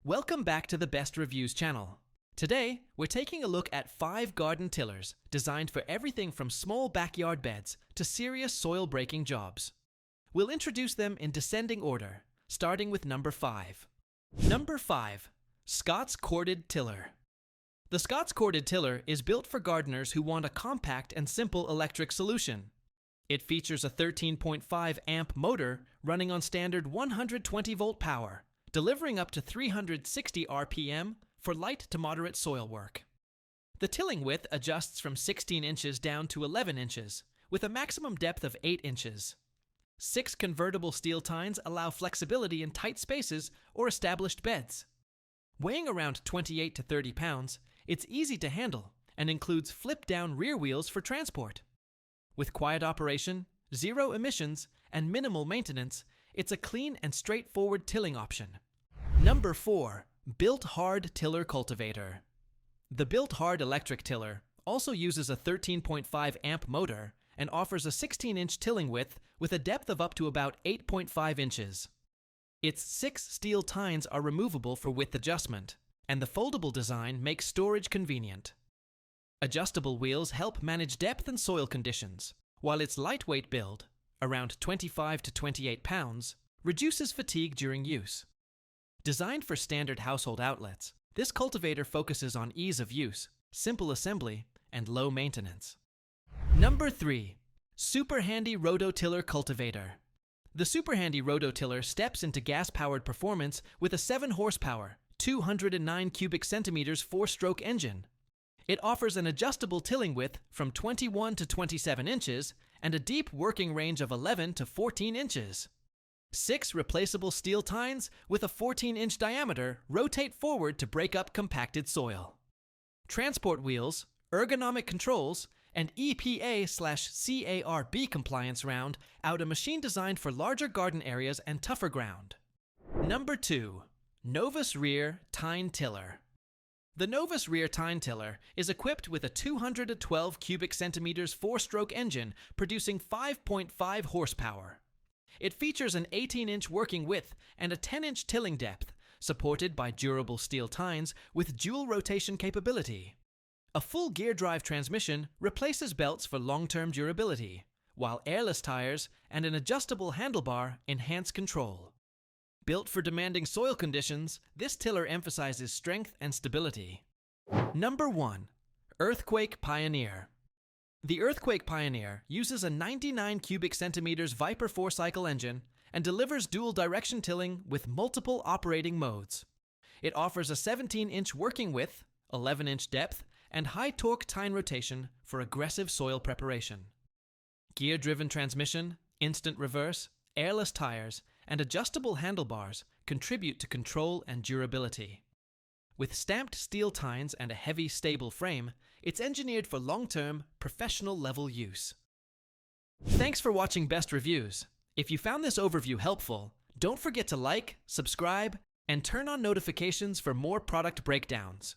Welcome back to the Best Reviews channel. Today, we're taking a look at 5 garden tillers designed for everything from small backyard beds to serious soil-breaking jobs. We'll introduce them in descending order, starting with number 5. Number 5. Scott's Corded Tiller. The Scott's Corded Tiller is built for gardeners who want a compact and simple electric solution. It features a 13.5 amp motor running on standard 120 volt power, delivering up to 360 RPM for light to moderate soil work. The tilling width adjusts from 16 inches down to 11 inches, with a maximum depth of 8 inches. 6 convertible steel tines allow flexibility in tight spaces or established beds. Weighing around 28 to 30 pounds, it's easy to handle and includes flip-down rear wheels for transport. With quiet operation, zero emissions, and minimal maintenance, it's a clean and straightforward tilling option. Number 4. BILT Hard Tiller Cultivator. The BILT Hard electric tiller also uses a 13.5 amp motor and offers a 16-inch tilling width with a depth of up to about 8.5 inches. Its 6 steel tines are removable for width adjustment, and the foldable design makes storage convenient. Adjustable wheels help manage depth and soil conditions, while its lightweight build, around 25 to 28 pounds, reduces fatigue during use. Designed for standard household outlets, this cultivator focuses on ease of use, simple assembly, and low maintenance. Number 3. SuperHandy Rototiller Cultivator. The SuperHandy Rototiller steps into gas-powered performance with a 7 horsepower, 209 cubic centimeters 4-stroke engine. It offers an adjustable tilling width from 21 to 27 inches and a deep working range of 11 to 14 inches. 6 replaceable steel tines with a 14-inch diameter rotate forward to break up compacted soil. Transport wheels, ergonomic controls, and EPA/CARB compliance round out a machine designed for larger garden areas and tougher ground. Number 2. NOVUS Rear Tine Tiller. The NOVUS Rear Tine Tiller is equipped with a 212 cubic centimeters 4-stroke engine producing 5.5 horsepower. It features an 18-inch working width and a 10-inch tilling depth, supported by durable steel tines with dual rotation capability. A full gear drive transmission replaces belts for long-term durability, while airless tires and an adjustable handlebar enhance control. Built for demanding soil conditions, this tiller emphasizes strength and stability. Number 1. Earthquake Pioneer. The Earthquake Pioneer uses a 99 cubic centimeters Viper 4-cycle engine and delivers dual direction tilling with multiple operating modes. It offers a 17-inch working width, 11-inch depth, and high torque tine rotation for aggressive soil preparation. Gear-driven transmission, instant reverse, airless tires, and adjustable handlebars contribute to control and durability. With stamped steel tines and a heavy, stable frame, it's engineered for long-term, professional-level use. Thanks for watching Best Reviews. If you found this overview helpful, don't forget to like, subscribe, and turn on notifications for more product breakdowns.